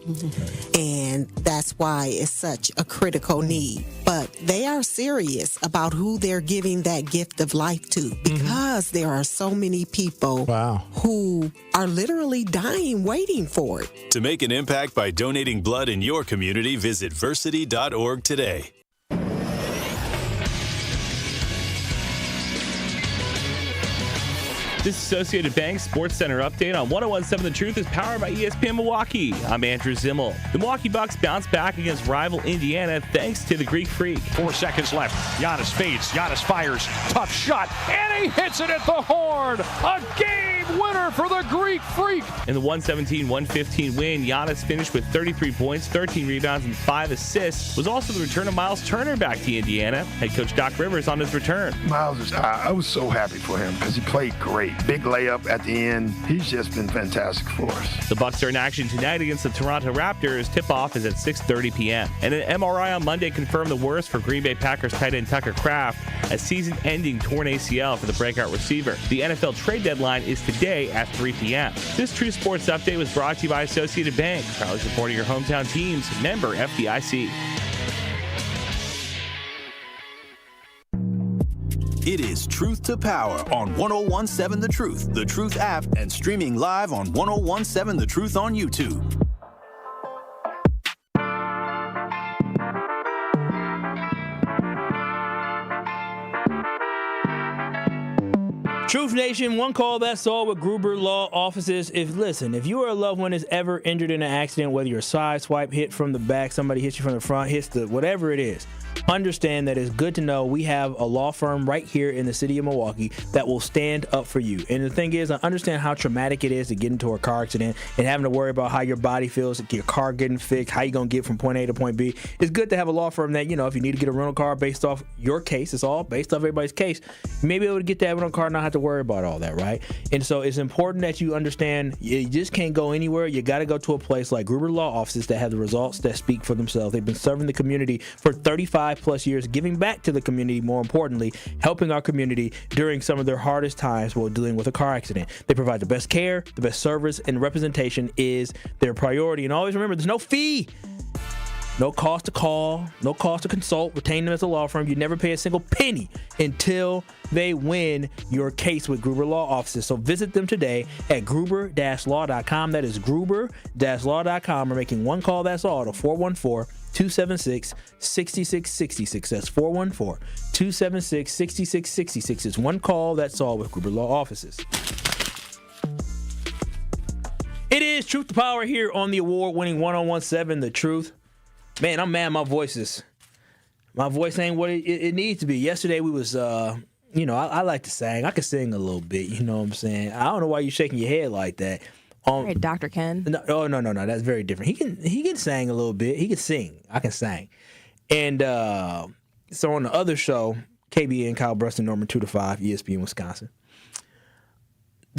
And that's why it's such a critical need. But they are serious about who they're giving that gift of life to because there are so many people who are literally dying waiting for it. To make an impact by donating blood in your community, visit versity.org today. This Associated Bank Sports Center update on 101.7 The Truth is powered by ESPN Milwaukee. I'm Andrew Zimmel. The Milwaukee Bucks bounced back against rival Indiana thanks to the Greek Freak. 4 seconds left. Giannis fades. Giannis fires. Tough shot. And he hits it at the horn. A game winner for the Greek Freak. In the 117-115 win, Giannis finished with 33 points, 13 rebounds, and 5 assists. Was also the return of Miles Turner back to Indiana. Head coach Doc Rivers on his return. Miles, I was so happy for him because he played great. Big layup at the end. He's just been fantastic for us. The Bucks are in action tonight against the Toronto Raptors. Tip-off is at 6:30 p.m. And an MRI on Monday confirmed the worst for Green Bay Packers tight end Tucker Kraft, a season-ending torn ACL for the breakout receiver. The NFL trade deadline is today at 3 p.m. This True Sports Update was brought to you by Associated Bank, proudly supporting your hometown teams. Member FDIC. It is Truth to Power on 101.7 The Truth app, and streaming live on 101.7 The Truth on YouTube. Truth Nation, one call, that's all with Gruber Law Offices. If you or a loved one is ever injured in an accident, whether you're side swipe, hit from the back, somebody hits you from the front, hits the whatever it is, understand that it's good to know we have a law firm right here in the city of Milwaukee that will stand up for you. And the thing is, I understand how traumatic it is to get into a car accident and having to worry about how your body feels, your car getting fixed, how you going to get from point A to point B. It's good to have a law firm that, if you need to get a rental car based off your case, it's all based off everybody's case, you may be able to get that rental car and not have to worry about all that, right? And so it's important that you understand you just can't go anywhere. You got to go to a place like Gruber Law Offices that have the results that speak for themselves. They've been serving the community for 35 plus years, giving back to the community, more importantly, helping our community during some of their hardest times while dealing with a car accident. They provide the best care, the best service, and representation is their priority. And always remember, there's no fee. No cost to call, no cost to consult, retain them as a law firm. You never pay a single penny until they win your case with Gruber Law Offices. So visit them today at gruber-law.com. That is gruber-law.com. We're making one call, that's all, to 414-276-6666. That's 414-276-6666. It's one call, that's all, with Gruber Law Offices. It is Truth to Power here on the award-winning 101.7 The Truth. Man, I'm mad my voice ain't what it needs to be. Yesterday we was, I like to sing. I can sing a little bit, you know what I'm saying? I don't know why you're shaking your head like that. Hey, Dr. Ken. No, that's very different. He can sing a little bit. He can sing. I can sing. And so on the other show, KBN, Kyle Bruston, Norman 2 to 5, ESPN, Wisconsin.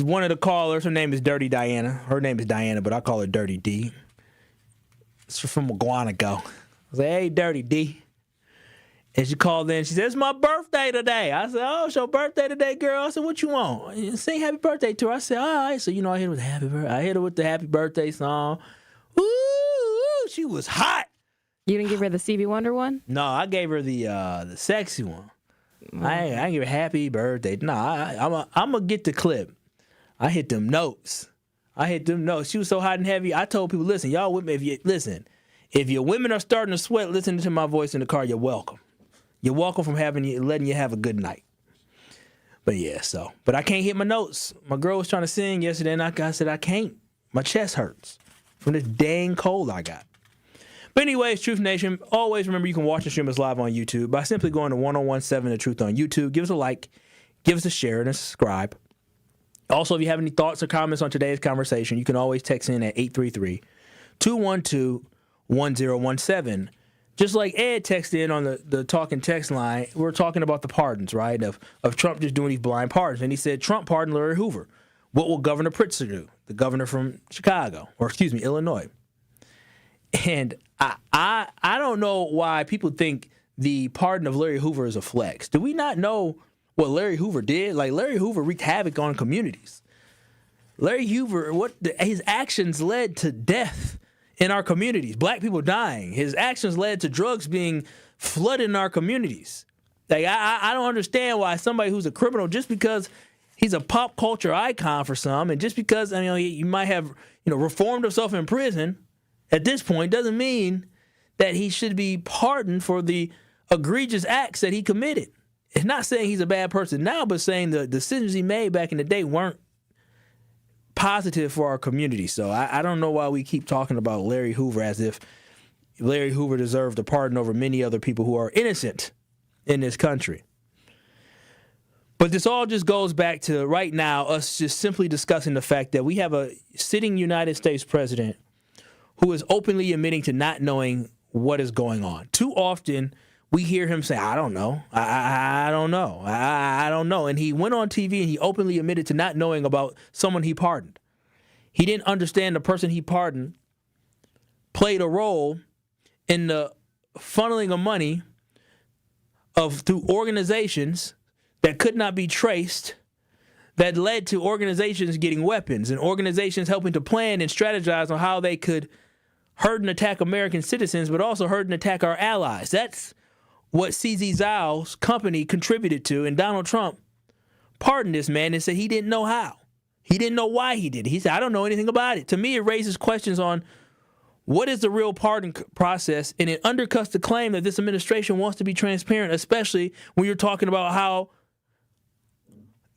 One of the callers, her name is Dirty Diana. Her name is Diana, but I call her Dirty D. It's from Aguanago. I was like, hey, Dirty D. And she called in. She said, it's my birthday today. I said, oh, it's your birthday today, girl. I said, what you want? Sing happy birthday to her. I said, all right. So, I hit her with the happy birthday song. Ooh, she was hot. You didn't give her the Stevie Wonder one? No, I gave her the sexy one. I ain't give her happy birthday. No, I'm going to get the clip. I hit them notes. She was so hot and heavy. I told people, listen, y'all women, if your women are starting to sweat listening to my voice in the car, you're welcome. You're welcome from letting you have a good night. But yeah, but I can't hit my notes. My girl was trying to sing yesterday, and I said, I can't. My chest hurts from this dang cold I got. But anyways, Truth Nation, always remember you can watch and stream us live on YouTube by simply going to 1017 The Truth on YouTube. Give us a like, give us a share, and a subscribe. Also, if you have any thoughts or comments on today's conversation, you can always text in at 833-212-1017. Just like Ed texted in on the talking text line, we're talking about the pardons, right, of Trump just doing these blind pardons. And he said, Trump pardoned Larry Hoover. What will Governor Pritzker do? The governor from Illinois. And I don't know why people think the pardon of Larry Hoover is a flex. Do we not know what Larry Hoover did? Like, Larry Hoover wreaked havoc on communities. Larry Hoover, his actions led to death in our communities, black people dying. His actions led to drugs being flooded in our communities. Like, I don't understand why somebody who's a criminal, just because he's a pop culture icon for some, and just because you might have reformed himself in prison at this point, doesn't mean that he should be pardoned for the egregious acts that he committed. It's not saying he's a bad person now, but saying the decisions he made back in the day weren't positive for our community. So I don't know why we keep talking about Larry Hoover as if Larry Hoover deserved a pardon over many other people who are innocent in this country. But this all just goes back to right now us just simply discussing the fact that we have a sitting United States president who is openly admitting to not knowing what is going on. Too often, we hear him say, I don't know. I don't know. I don't know. And he went on TV and he openly admitted to not knowing about someone he pardoned. He didn't understand the person he pardoned played a role in the funneling of money through organizations that could not be traced, that led to organizations getting weapons and organizations helping to plan and strategize on how they could hurt and attack American citizens, but also hurt and attack our allies. That's what CZ Zhao's company contributed to, and Donald Trump pardoned this man and said he didn't know how. He didn't know why he did it. He said, I don't know anything about it. To me, it raises questions on what is the real pardon process, and it undercuts the claim that this administration wants to be transparent, especially when you're talking about how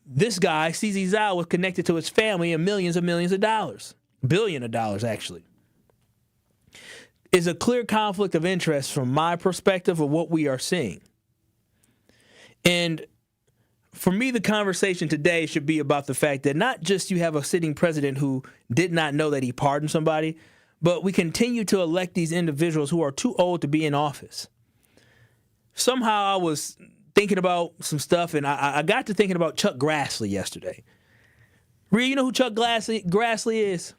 this guy, CZ Zhao, was connected to his family and millions of dollars. $1 billion, actually. Is a clear conflict of interest from my perspective of what we are seeing. And for me, the conversation today should be about the fact that not just you have a sitting president who did not know that he pardoned somebody, but we continue to elect these individuals who are too old to be in office. Somehow I was thinking about some stuff, and I got to thinking about Chuck Grassley yesterday. Rhea, you know who Chuck Grassley is?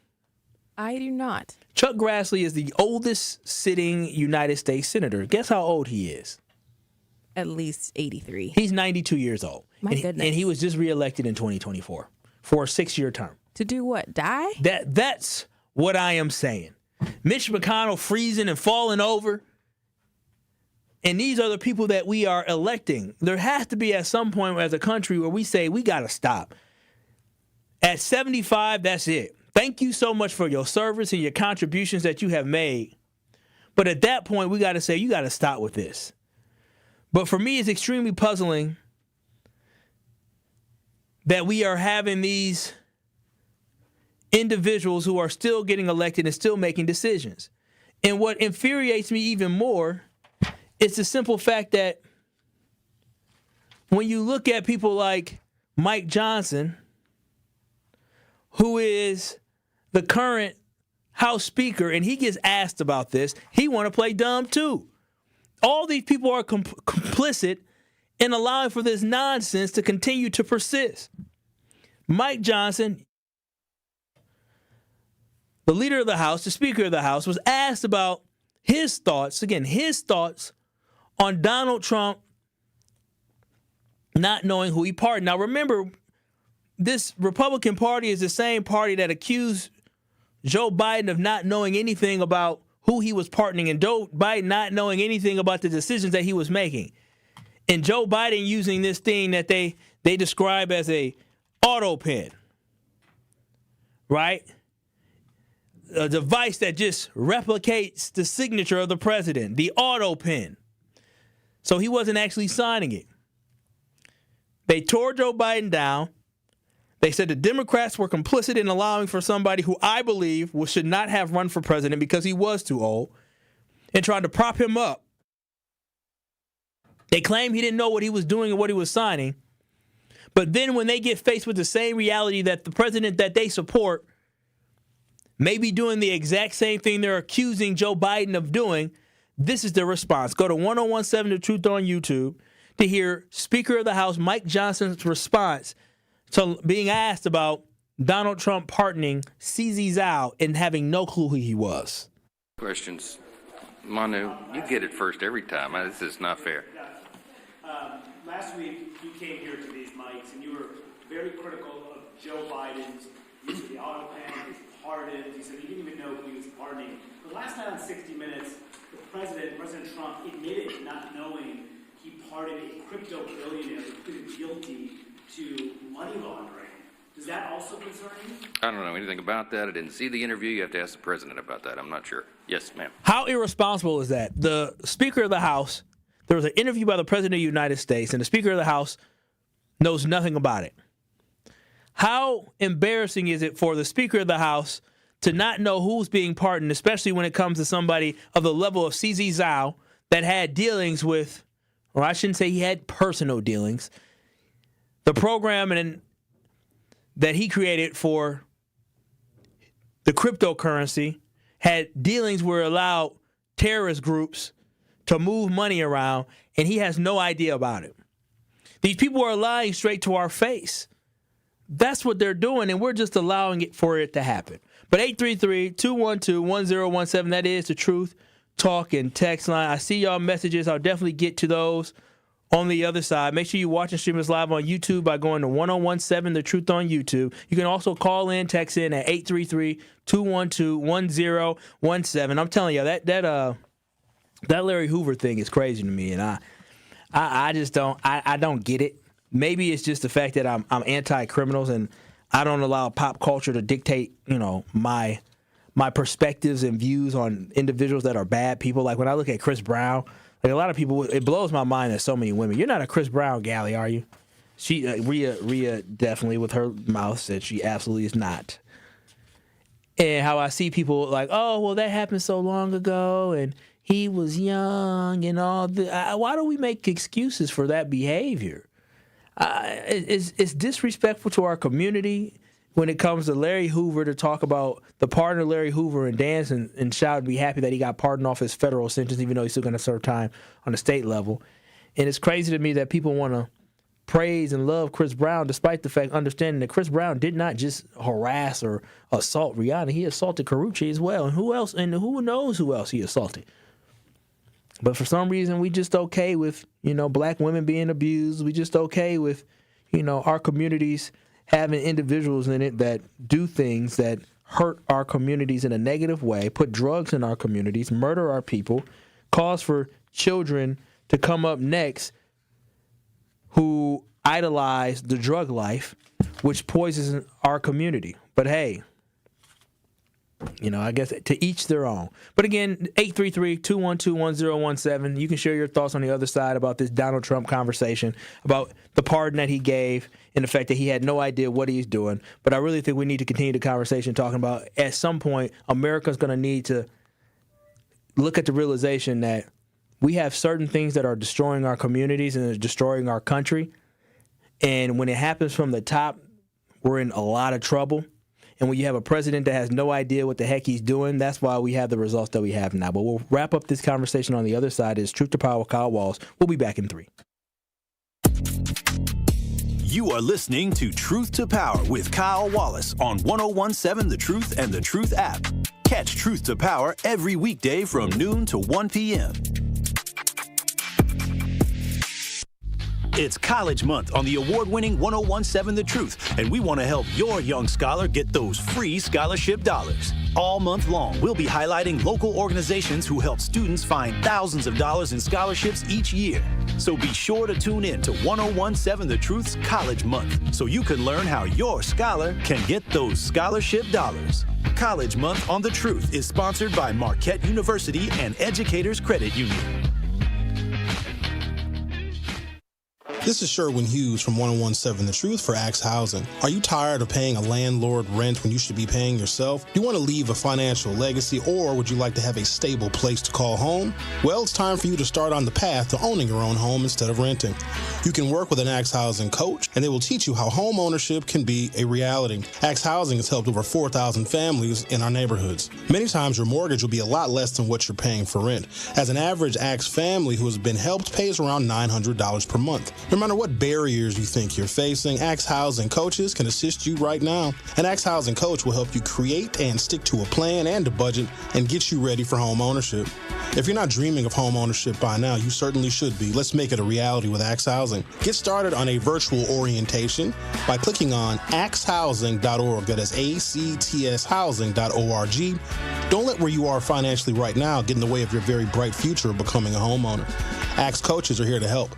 I do not. Chuck Grassley is the oldest sitting United States senator. Guess how old he is? At least 83. He's 92 years old. My goodness. And he was just reelected in 2024 for a 6-year term. To do what? Die? That's what I am saying. Mitch McConnell freezing and falling over And these are the people that we are electing. There has to be at some point as a country where we say we got to stop. At 75, that's it. Thank you so much for your service and your contributions that you have made. But at that point, we got to say, you got to stop with this. But for me, it's extremely puzzling that we are having these individuals who are still getting elected and still making decisions. And what infuriates me even more is the simple fact that when you look at people like Mike Johnson, who is the current House Speaker, and he gets asked about this, he want to play dumb too. All these people are complicit in allowing for this nonsense to continue to persist. Mike Johnson, the leader of the House, the Speaker of the House, was asked about his thoughts on Donald Trump not knowing who he pardoned. Now remember, this Republican Party is the same party that accused Joe Biden of not knowing anything about who he was pardoning and Joe Biden not knowing anything about the decisions that he was making. And Joe Biden using this thing that they describe as a auto pen, right? A device that just replicates the signature of the president, the auto pen. So he wasn't actually signing it. They tore Joe Biden down. They said the Democrats were complicit in allowing for somebody who I believe should not have run for president because he was too old, and tried to prop him up. They claim he didn't know what he was doing and what he was signing. But then when they get faced with the same reality that the president that they support may be doing the exact same thing they're accusing Joe Biden of doing, this is the response. Go to 1017 The Truth on YouTube to hear Speaker of the House Mike Johnson's response to being asked about Donald Trump pardoning CZ Zhao and having no clue who he was. Questions. Manu, you get it first every time. This is not fair. Last week, you came here to these mics and you were very critical of Joe Biden's use of the auto pen, his pardons. You said he didn't even know who he was pardoning. But last night on 60 Minutes, President Trump admitted not knowing he pardoned a crypto billionaire who pleaded guilty to money laundering. Does that also concern you? I don't know anything about that. I didn't see the interview. You have to ask the president about that. I'm not sure. Yes, ma'am. How irresponsible is that? The Speaker of the House, there was an interview by the President of the United States, and the Speaker of the House knows nothing about it. How embarrassing is it for the Speaker of the House to not know who's being pardoned, especially when it comes to somebody of the level of CZ Zhao that had dealings with, or I shouldn't say he had personal dealings, the program that he created for the cryptocurrency had dealings where it allowed terrorist groups to move money around, and he has no idea about it. These people are lying straight to our face. That's what they're doing, and we're just allowing it for it to happen. But 833-212-1017, that is the Truth Talk and Text line. I see y'all messages. I'll definitely get to those on the other side. Make sure you watch and stream us live on YouTube by going to 1017 The Truth on YouTube. You can also call in, text in at 833-212-1017. I'm telling you, that Larry Hoover thing is crazy to me, and I just don't get it. Maybe it's just the fact that I'm anti-criminals and I don't allow pop culture to dictate, my perspectives and views on individuals that are bad people. Like when I look at Chris Brown, like a lot of people, it blows my mind that so many women. You're not a Chris Brown galley, are you? She, Rhea definitely with her mouth said she absolutely is not. And how I see people like, oh, well, that happened so long ago, and he was young, and all. Why do we make excuses for that behavior? It's disrespectful to our community when it comes to Larry Hoover to talk about the pardon of Larry Hoover and dance and shout and be happy that he got pardoned off his federal sentence, even though he's still going to serve time on the state level. And it's crazy to me that people want to praise and love Chris Brown, despite the fact, understanding that Chris Brown did not just harass or assault Rihanna. He assaulted Karrueche as well. And who else? And who knows who else he assaulted? But for some reason, we just okay with, black women being abused. We just okay with, our communities having individuals in it that do things that hurt our communities in a negative way, put drugs in our communities, murder our people, cause for children to come up next who idolize the drug life, which poisons our community. But hey, I guess to each their own. But again, 833-212-1017. You can share your thoughts on the other side about this Donald Trump conversation, about the pardon that he gave and the fact that he had no idea what he's doing. But I really think we need to continue the conversation talking about at some point, America's going to need to look at the realization that we have certain things that are destroying our communities and destroying our country. And when it happens from the top, we're in a lot of trouble. And when you have a president that has no idea what the heck he's doing, that's why we have the results that we have now. But we'll wrap up this conversation on the other side. It's Truth to Power with Kyle Wallace. We'll be back in 3. You are listening to Truth to Power with Kyle Wallace on 101.7 The Truth and The Truth app. Catch Truth to Power every weekday from noon to 1 p.m. It's College Month on the award-winning 101.7 The Truth, and we want to help your young scholar get those free scholarship dollars. All month long, we'll be highlighting local organizations who help students find thousands of dollars in scholarships each year. So be sure to tune in to 101.7 The Truth's College Month so you can learn how your scholar can get those scholarship dollars. College Month on The Truth is sponsored by Marquette University and Educators Credit Union. This is Sherwin Hughes from 101.7 The Truth for Axe Housing. Are you tired of paying a landlord rent when you should be paying yourself? Do you want to leave a financial legacy, or would you like to have a stable place to call home? Well, it's time for you to start on the path to owning your own home instead of renting. You can work with an Axe Housing coach, and they will teach you how home ownership can be a reality. Axe Housing has helped over 4,000 families in our neighborhoods. Many times your mortgage will be a lot less than what you're paying for rent. As an average Axe family who has been helped pays around $900 per month. No matter what barriers you think you're facing, Axe Housing coaches can assist you right now. An Axe Housing coach will help you create and stick to a plan and a budget and get you ready for home ownership. If you're not dreaming of home ownership by now, you certainly should be. Let's make it a reality with Axe Housing. Get started on a virtual orientation by clicking on axehousing.org. That is ACTS housing.org. Don't let where you are financially right now get in the way of your very bright future of becoming a homeowner. Axe coaches are here to help.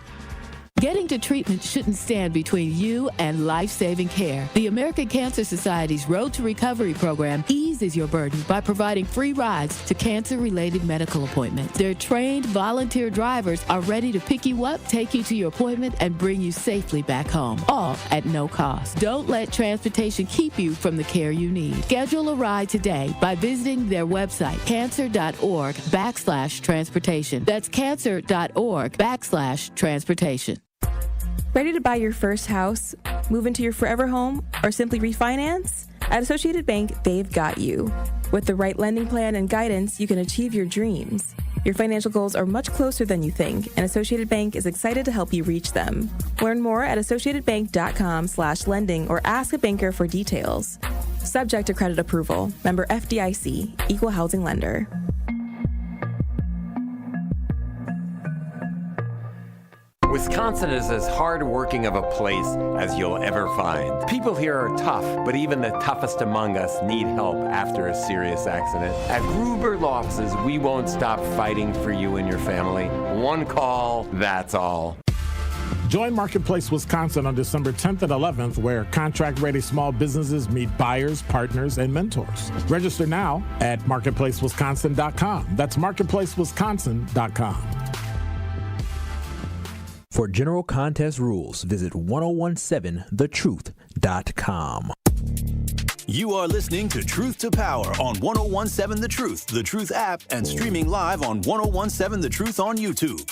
Getting to treatment shouldn't stand between you and life-saving care. The American Cancer Society's Road to Recovery program eases your burden by providing free rides to cancer-related medical appointments. Their trained volunteer drivers are ready to pick you up, take you to your appointment, and bring you safely back home, all at no cost. Don't let transportation keep you from the care you need. Schedule a ride today by visiting their website, cancer.org/transportation. That's cancer.org/transportation. Ready to buy your first house, move into your forever home, or simply refinance? At Associated Bank, they've got you. With the right lending plan and guidance, you can achieve your dreams. Your financial goals are much closer than you think, and Associated Bank is excited to help you reach them. Learn more at associatedbank.com/lending or ask a banker for details. Subject to credit approval. Member FDIC, Equal Housing Lender. Wisconsin is as hard-working of a place as you'll ever find. People here are tough, but even the toughest among us need help after a serious accident. At Gruber Law Offices, we won't stop fighting for you and your family. One call, that's all. Join Marketplace Wisconsin on December 10th and 11th, where contract-ready small businesses meet buyers, partners, and mentors. Register now at marketplacewisconsin.com. That's marketplacewisconsin.com. For general contest rules, visit 1017thetruth.com. You are listening to Truth to Power on 101.7 The Truth app, and streaming live on 101.7 The Truth on YouTube.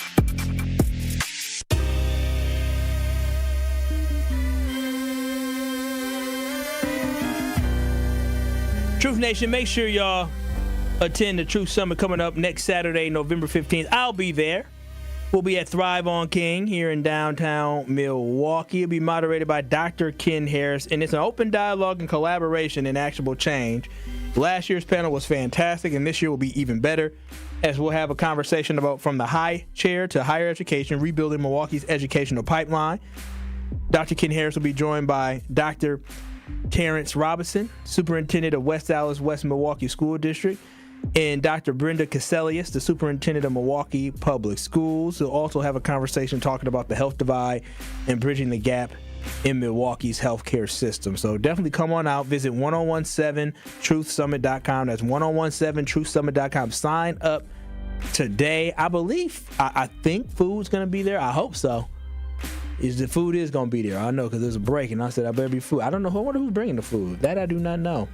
Truth Nation, make sure y'all attend the Truth Summit coming up next Saturday, November 15th. I'll be there. We'll be at Thrive on King here in downtown Milwaukee. It'll be moderated by Dr. Ken Harris, and it's an open dialogue and collaboration in actionable change. Last year's panel was fantastic, and this year will be even better, as we'll have a conversation about from the high chair to higher education, rebuilding Milwaukee's educational pipeline. Dr. Ken Harris will be joined by Dr. Terrence Robinson, superintendent of West Allenz West Milwaukee School District. and Dr. Brenda Cassellius, the superintendent of Milwaukee Public Schools. We'll also have a conversation talking about the health divide and bridging the gap in Milwaukee's healthcare system. So definitely come on out. Visit 1017truthsummit.com. That's 1017truthsummit.com. Sign up today. I think food's going to be there. I hope so. The food is going to be there. I know because there's a break, and I said I better be food. I don't know. I wonder who's bringing the food. That I do not know.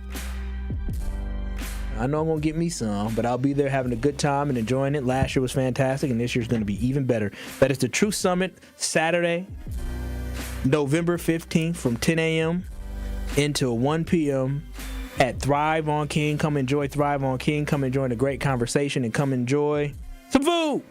I know I'm going to get me some, but I'll be there having a good time and enjoying it. Last year was fantastic, and this year's going to be even better. That is the Truth Summit, Saturday, November 15th from 10 a.m. until 1 p.m. at Thrive on King. Come enjoy Thrive on King. Come enjoy the great conversation and come enjoy some food.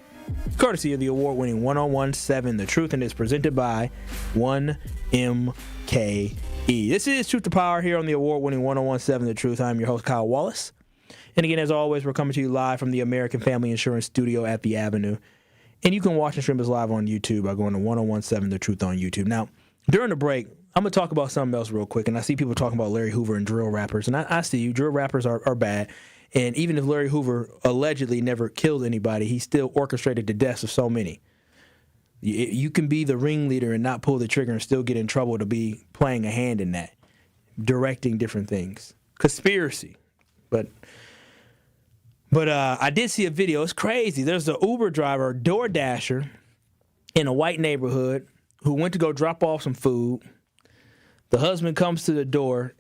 Courtesy of the award-winning 1017 The Truth, and it's presented by 1MKE. This is Truth to Power here on the award-winning 1017 The Truth. I'm your host, Kyle Wallace. And again, as always, we're coming to you live from the American Family Insurance Studio at the Avenue. And you can watch and stream us live on YouTube by going to 1017 The Truth on YouTube. Now, during the break, I'm going to talk about something else real quick. And I see people talking about Larry Hoover and drill rappers. And I see you. Drill rappers are bad. And even if Larry Hoover allegedly never killed anybody, he still orchestrated the deaths of so many. You can be the ringleader and not pull the trigger and still get in trouble to be playing a hand in that, directing different things. Conspiracy. But I did see a video. It's crazy. There's an Uber driver, a Door Dasher, in a white neighborhood who went to go drop off some food. The husband comes to the door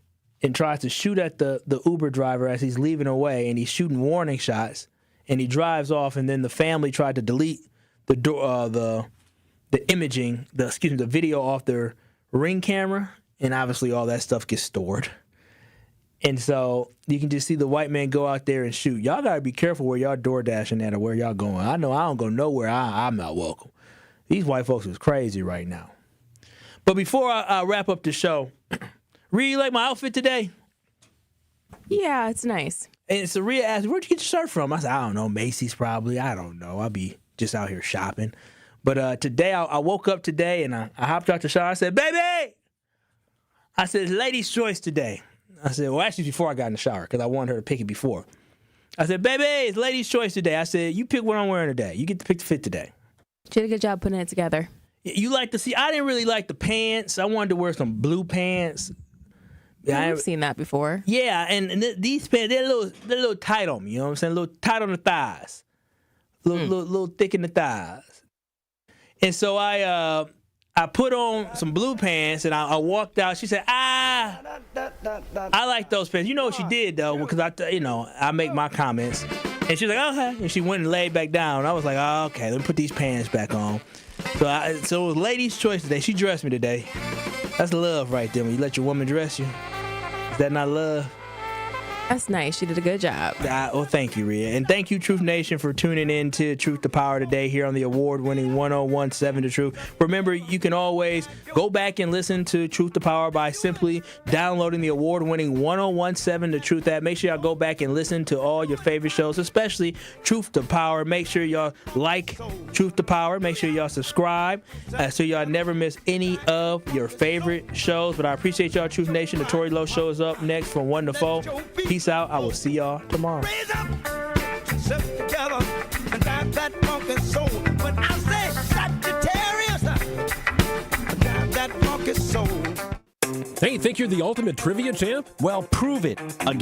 and tries to shoot at the Uber driver as he's leaving away, and he's shooting warning shots, and he drives off, and then the family tried to delete the video off their Ring camera, and obviously all that stuff gets stored. And so you can just see the white man go out there and shoot. Y'all got to be careful where y'all door dashing at or where y'all going. I know I don't go nowhere. I'm not welcome. These white folks is crazy right now. But before I wrap up the show, Rhea, you like my outfit today? Yeah, it's nice. And so Rhea asked, where'd you get your shirt from? I said, I don't know, Macy's probably. I don't know. I'll be just out here shopping. But today, I woke up today and I hopped out the shower. I said, baby! I said, it's ladies' choice today. I said, well, actually, before I got in the shower, because I wanted her to pick it before. I said, baby, it's ladies' choice today. I said, you pick what I'm wearing today. You get to pick the fit today. She did a good job putting it together. You like to see, I didn't really like the pants. I wanted to wear some blue pants. Yeah, I've seen that before. Yeah, and these pants, they're a little tight on me, you know what I'm saying? A little tight on the thighs. Little thick in the thighs. And so I put on some blue pants and I walked out. She said, I like those pants. You know what she did though, because I make my comments. And she was like, okay. And she went and laid back down. I was like, oh, okay, let me put these pants back on. So it was ladies' choice today. She dressed me today. That's love right there. When you let your woman dress you. Is that not love? That's nice. She did a good job. Well, thank you, Rhea. And thank you, Truth Nation, for tuning in to Truth to Power today here on the award-winning 1017 The Truth. Remember, you can always go back and listen to Truth to Power by simply downloading the award-winning 1017 The Truth app. Make sure y'all go back and listen to all your favorite shows, especially Truth to Power. Make sure y'all like Truth to Power. Make sure y'all subscribe so y'all never miss any of your favorite shows. But I appreciate y'all, Truth Nation. The Tory Lowe Show is up next from 1 to 4. Peace out. I will see y'all tomorrow. Hey, think you're the ultimate trivia champ? Well, prove it against